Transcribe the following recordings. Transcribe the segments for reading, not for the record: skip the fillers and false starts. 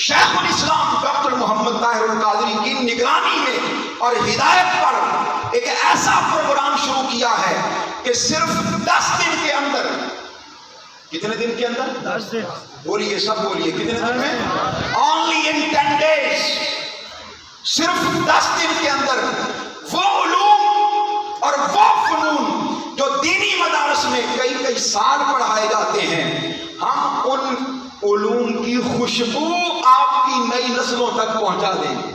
شیخ الاسلام ڈاکٹر محمد طاہر القادری کی نگرانی میں اور ہدایت پر ایک ایسا پروگرام شروع کیا ہے کہ صرف 10 دن کے اندر، کتنے دن کے اندر؟ 10 دن. بولیے، سب بولیے، کتنے دن میں؟ only in 10 days، صرف 10 دن کے اندر وہ علوم اور وہ فنون جو دینی مدارس میں کئی سال پڑھائے جاتے ہیں، ہم ان علوم کی خوشبو آپ کی نئی نسلوں تک پہنچا دیں گے.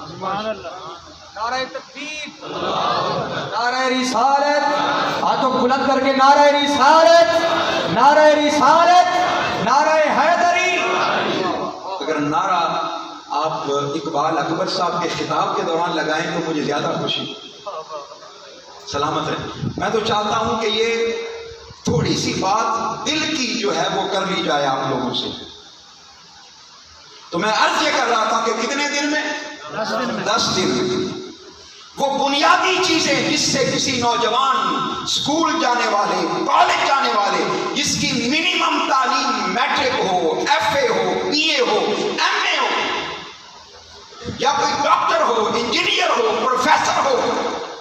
سبحان اللہ. نعرہ تکبیر، نعرہ رسالت، ہاتھوں بلند کر کے نعرہ رسالت، نعرہ رسالت، نعرہ حیدری. اگر نعرہ آپ اقبال اکبر صاحب کے خطاب کے دوران لگائیں تو مجھے زیادہ خوشی. سلامت رہے. میں تو چاہتا ہوں کہ یہ تھوڑی سی بات دل کی جو ہے وہ کر لی جائے آپ لوگوں سے. تو میں عرض یہ کر رہا تھا کہ کتنے دن میں؟ 10 دن میں. 10 دن میں وہ بنیادی چیزیں جس سے کسی نوجوان اسکول جانے والے، کالج جانے والے، جس کی منیمم تعلیم میٹرک ہو، ایف اے ہو، بی اے ہو، ایم اے ہو، یا کوئی ڈاکٹر ہو، انجینئر ہو، پروفیسر ہو،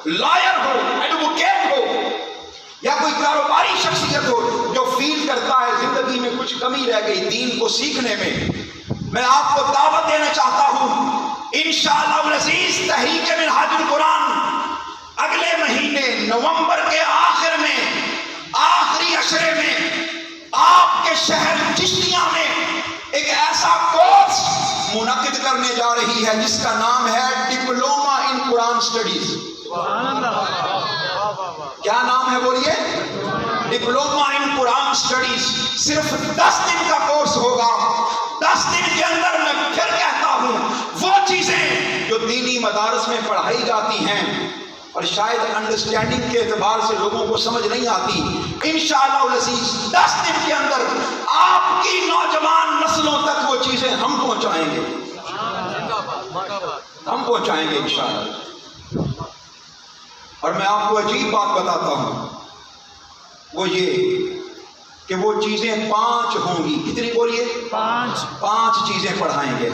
لائر ہو، ایڈوکیٹ ہو، یا کوئی کاروباری شخصیت ہو جو فیل کرتا ہے زندگی میں کچھ کمی رہ گئی دین کو سیکھنے میں، میں آپ کو دعوت دینا چاہتا ہوں. انشاءاللہ العزیز تحریک منہاج القرآن اگلے مہینے نومبر کے آخر میں، آخری عشرے میں آپ کے شہر چشتیاں میں ایک ایسا کورس منعقد کرنے جا رہی ہے جس کا نام ہے ڈپلوما ان قرآن اسٹڈیز. سبحان اللہ. کیا نام ہے بولیے؟ Diploma in Quran studies. صرف 10 دن کا کورس ہوگا. 10 دن کے اندر میں پھر کہتا ہوں وہ چیزیں جو دینی مدارس میں پڑھائی جاتی ہیں اور شاید انڈرسٹینڈنگ کے اعتبار سے لوگوں کو سمجھ نہیں آتی، انشاءاللہ العزیز 10 دن کے اندر آپ کی نوجوان نسلوں تک وہ چیزیں ہم پہنچائیں گے. ہم پہنچائیں گے انشاءاللہ. اور میں آپ کو عجیب بات بتاتا ہوں، وہ یہ کہ وہ چیزیں 5 ہوں گی. کتنی بولیے؟ 5 چیزیں پڑھائیں گے.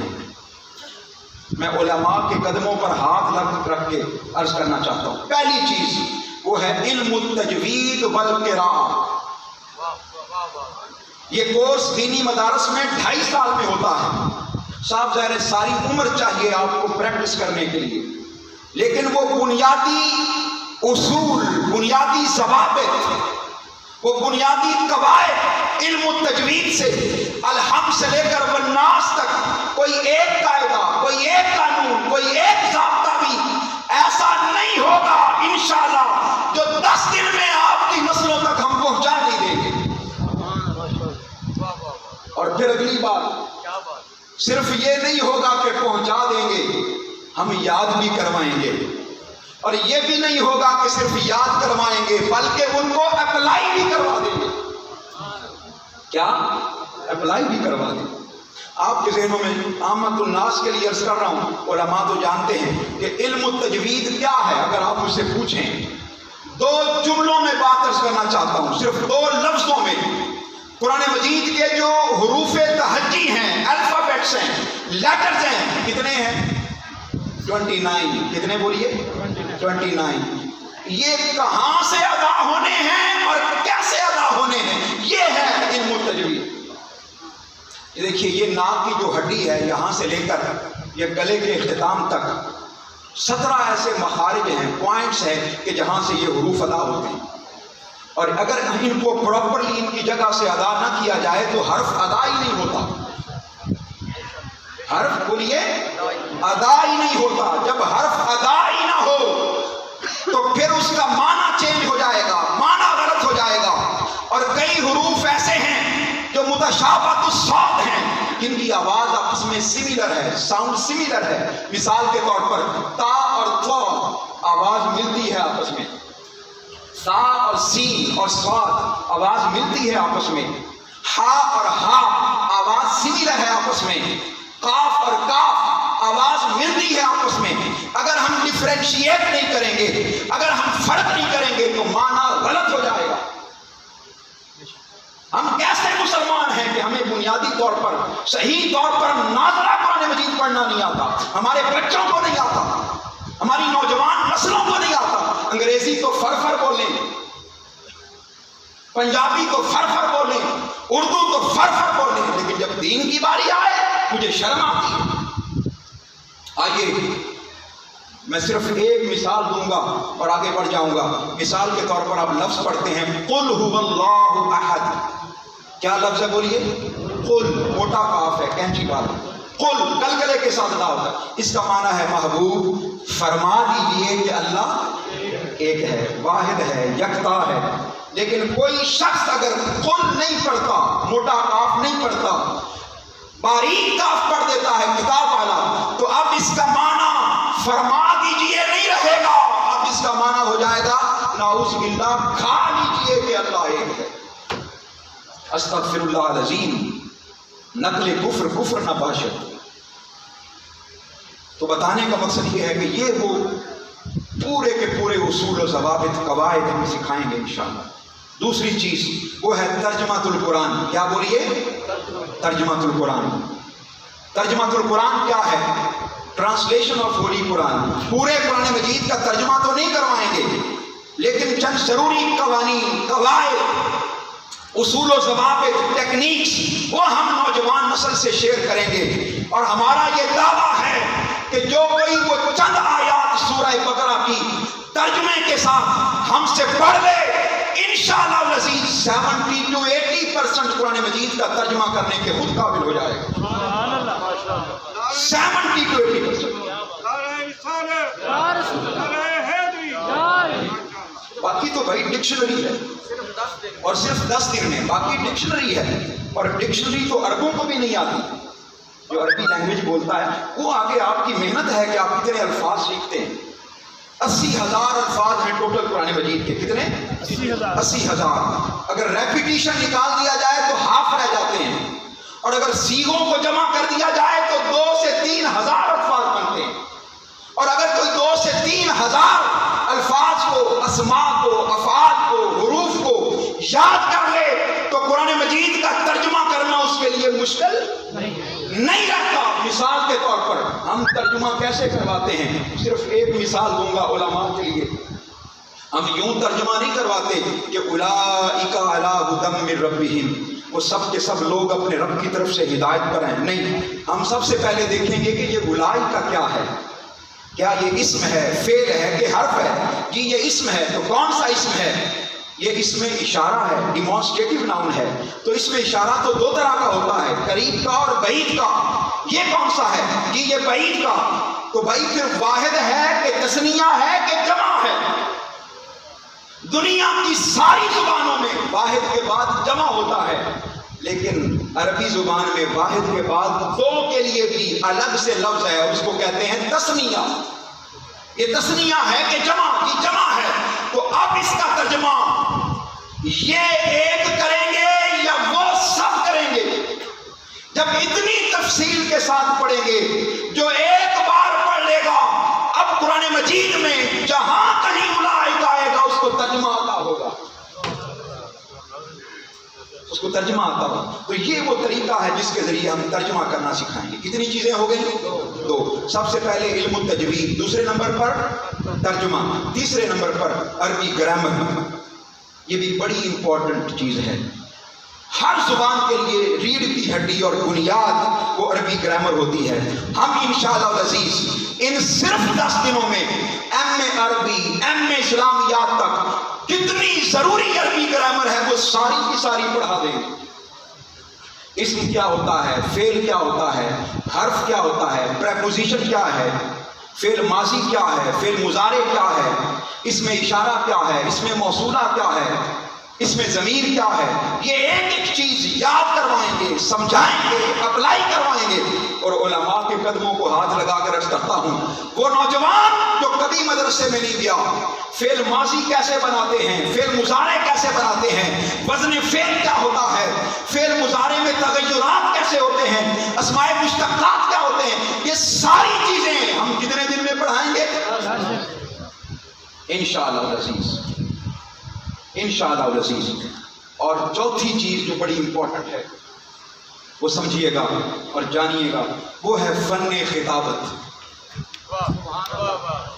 میں علماء کے قدموں پر ہاتھ رکھ کے عرض کرنا چاہتا ہوں. پہلی چیز وہ ہے علم التجوید والقراءہ. یہ کورس دینی مدارس میں 2.5 سال میں ہوتا ہے. صاحب ظاہر ساری عمر چاہیے آپ کو پریکٹس کرنے کے لیے، لیکن وہ بنیادی اصول، بنیادی ضوابط، وہ بنیادی قواعد علم التجوید سے الحمد سے لے کر والناس تک کوئی ایک قاعدہ، کوئی ایک قانون، کوئی ایک ضابطہ بھی ایسا نہیں ہوگا انشاءاللہ جو 10 دن میں آپ کی نسلوں تک ہم پہنچا نہیں دیں گے. اور پھر اگلی بات، صرف یہ نہیں ہوگا کہ پہنچا دیں گے، ہم یاد بھی کروائیں گے. اور یہ بھی نہیں ہوگا کہ صرف یاد کروائیں گے بلکہ ان کو اپلائی بھی کروا دیں گے. کیا؟ اپلائی بھی کروا دیں گے. آپ کے ذہنوں میں عامت الناس کے لیے عرض کر رہا ہوں، علماء تو جانتے ہیں کہ علم التجوید کیا ہے. اگر آپ مجھ سے پوچھیں، 2 جملوں میں بات عرض کرنا چاہتا ہوں، صرف 2 لفظوں میں. قرآن مجید کے جو حروف تہجی ہیں، الفابیٹس ہیں، لیٹرز ہیں، کتنے ہیں؟ 29. کتنے بولیے؟ 29. یہ کہاں سے ادا ہونے ہیں اور کیسے ادا ہونے ہیں، یہ ہے علم التجوید. یہ دیکھیے، یہ ناک کی جو ہڈی ہے یہاں سے لے کر یہ گلے کے اختتام تک 17 ایسے مخارج ہیں، پوائنٹس ہیں کہ جہاں سے یہ حروف ادا ہوتے ہیں. اور اگر ان کو پراپرلی ان کی جگہ سے ادا نہ کیا جائے تو حرف ادا ہی نہیں ہوتا. حرف بولیے ادا ہی نہیں ہوتا. جب حرف ادا ہی نہ ہو تو پھر اس کا معنی چینج ہو جائے گا، معنی غلط ہو جائے گا. اور کئی حروف ایسے ہیں جو متشابہۃ الصوت ہیں، جن کی آواز آپس میں سملر ہے، ساؤنڈ سملر ہے. مثال کے طور پر تا اور تھا آواز ملتی ہے آپس میں، سا اور سین اور صاد آواز ملتی ہے آپس میں، ہا اور ہا آواز سملر ہے آپس میں، قاف اور کاف آواز ملتی ہے آپس میں. اگر ہم ڈفرینشیٹ نہیں کریں گے، اگر ہم فرق نہیں کریں گے تو معنی غلط ہو جائے گا. ہم کیسے مسلمان ہیں کہ ہمیں بنیادی طور پر صحیح طور پر نازلہ قرآن مجید پڑھنا نہیں آتا، ہمارے بچوں کو نہیں آتا، ہماری نوجوان نسلوں کو نہیں آتا، انگریزی تو فر بولیں، پنجابی تو فر بولیں، اردو تو فر بولیں، لیکن جب دین کی باری آئے مجھے شرم آتی ہے۔ آئیے میں صرف ایک مثال دوں گا اور آگے بڑھ جاؤں گا۔ مثال کے طور پر آپ لفظ پڑھتے ہیں قل هو اللہ احد، کیا لفظ ہے بولیے؟ قل، موٹا کاف ہے، کینچی بات، قل کلکلے کے ساتھ ادا ہوتا ہے، اس کا معنی ہے محبوب فرما دیجئے کہ اللہ ایک ہے، واحد ہے، یکتا ہے۔ لیکن کوئی شخص اگر قل نہیں پڑھتا، موٹا کاف نہیں پڑھتا، باریک کاف پڑھ دیتا ہے کتاب والا، تو اب اس کا معنی فرما دیجئے نہیں رہے گا، اب اس کا معنی ہو جائے گا نعوذ باللہ کھا لیجئے کہ اللہ ایک ہے۔ استغفر اللہ العظیم، نقل کفر نہ باشد۔ تو بتانے کا مقصد یہ ہے کہ یہ وہ پورے کے پورے اصول و ضوابط قواعد ہم سکھائیں گے انشاءاللہ۔ دوسری چیز وہ ہے ترجمۃ القرآن، کیا بولیے؟ ترجمۃ القرآن۔ ترجمۃ القرآن کیا ہے؟ ٹرانسلیشن آف ہولی قرآن۔ پورے قرآن مجید کا ترجمہ تو نہیں کروائیں گے، لیکن چند ضروری قوانین، قواعد، اصول و ضوابط، ٹیکنیکس وہ ہم نوجوان نسل سے شیئر کریں گے۔ اور ہمارا یہ دعویٰ ہے کہ جو کوئی وہ چند آیات سورہ بقرہ کی ترجمے کے ساتھ ہم سے پڑھ لے، انشاءاللہ العزیز 70 to 80% قرآن مجید کا ترجمہ کرنے کے خود قابل ہو جائے گا۔ سبحان اللہ، 70 to 80%۔ باقی تو بھائی ڈکشنری ہے، اور صرف 10 دن میں باقی ڈکشنری ہے، اور ڈکشنری تو عربوں کو بھی نہیں آتی، جو عربی لینگویج بولتا ہے وہ آگے آپ کی محنت ہے کہ آپ کتنے الفاظ سیکھتے ہیں۔ 80,000 الفاظ ہیں ٹوٹل قرآن مجید کے، کتنے؟ 80,000۔ اگر ریپیٹیشن نکال دیا جائے تو ہاف رہ جاتے ہیں، اور اگر سیغوں کو جمع کر دیا جائے تو 2 سے 3,000 الفاظ بنتے ہیں۔ اور اگر کوئی 2 سے 3,000 الفاظ کو، اسماء کو، افعال کو، حروف کو یاد کر لے تو قرآن مجید کا ترجمہ کرنا اس کے لیے مشکل نہیں رہتا۔ مثال کے طور پر ہم ترجمہ کیسے کرواتے ہیں، صرف ایک مثال دوں گا علماء کے لیے۔ ہم یوں ترجمہ نہیں کرواتے کہ اولئک علی ھدی من ربہم، وہ سب کے سب لوگ اپنے رب کی طرف سے ہدایت پر ہیں، نہیں۔ ہم سب سے پہلے دیکھیں گے کہ یہ اولئک کیا ہے، کیا یہ اسم ہے، فعل ہے کہ حرف ہے؟ جی یہ اسم ہے، تو کون سا اسم ہے؟ یہ اس میں اشارہ ہے، ڈیمانسٹریٹو ناؤن ہے۔ تو اس میں اشارہ تو 2 طرح کا ہوتا ہے، قریب کا اور بعید کا۔ یہ کون سا ہے؟ جی یہ بعید کا۔ تو بھائی پھر واحد ہے کہ تثنیہ ہے کہ جمع ہے؟ دنیا کی ساری زبانوں میں واحد کے بعد جمع ہوتا ہے، لیکن عربی زبان میں واحد کے بعد 2 کے لیے بھی الگ سے لفظ ہے، اس کو کہتے ہیں تثنیہ۔ یہ تثنیہ ہے کہ جمع؟ یہ جمع ہے۔ تو اب اس کا ترجمہ یہ ایک کریں گے یا وہ سب کریں گے؟ جب اتنی تفصیل کے ساتھ پڑھیں گے، جو ایک بار پڑھ لے گا، اب قرآن مجید میں جہاں کہیں اولئک آئے گا اس کو ترجمہ آتا ہوگا، اس کو ترجمہ آتا ہوگا۔ تو یہ وہ طریقہ ہے جس کے ذریعے ہم ترجمہ کرنا سکھائیں گے۔ کتنی چیزیں ہو گئی؟ 2۔ سب سے پہلے علم التجوید، دوسرے نمبر پر ترجمہ، تیسرے نمبر پر عربی گرامر۔ یہ بھی بڑی امپورٹنٹ چیز ہے۔ ہر زبان کے لیے ریڑھ کی ہڈی اور بنیاد وہ عربی گرامر ہوتی ہے۔ ہم انشاءاللہ العزیز ان صرف 10 دنوں میں ایم اے عربی، ایم اے اسلامیات تک کتنی ضروری عربی گرامر ہے وہ ساری کی ساری پڑھا دیں گے۔ اسم کیا ہوتا ہے، فعل کیا ہوتا ہے، حرف کیا ہوتا ہے، پریپوزیشن کیا ہے، فعل ماضی کیا ہے، فعل مضارع کیا ہے، اس میں اشارہ کیا ہے، اس میں موصولہ کیا ہے، اس میں ضمیر کیا ہے، یہ ایک ایک چیز یاد کروائیں گے، سمجھائیں گے، اپلائی کروائیں گے۔ اور علماء کے قدموں کو ہاتھ لگا کر عرض کرتا ہوں، وہ نوجوان جو کبھی مدرسے میں نہیں گیا، فعل ماضی کیسے بناتے ہیں، فعل مضارع کیسے بناتے ہیں، وزن فعل کیا ہوتا ہے، فعل مضارع میں تغیرات کیسے ہوتے ہیں، اسماء مشتقات کیا ہوتے ہیں، یہ ساری چیزیں ہم کتنے دن میں پڑھائیں گے؟ انشاءاللہ العزیز، انشاءاللہ العزیز۔ اور چوتھی چیز جو بڑی امپورٹنٹ ہے وہ سمجھیے گا اور جانیے گا، وہ ہے فن خطابت.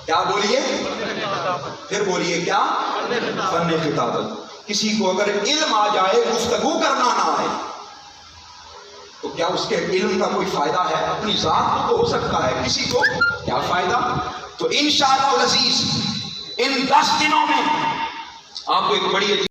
کیا بولیے؟ پھر بولیے کیا؟ فن خطابت. کسی کو اگر علم آ جائے گفتگو کرنا نہ آئے تو کیا اس کے علم کا کوئی فائدہ ہے؟ اپنی ذات کو تو ہو سکتا ہے، کسی کو کیا فائدہ؟ تو انشاءاللہ العزیز ان 10 دنوں میں آپ کو ایک بڑی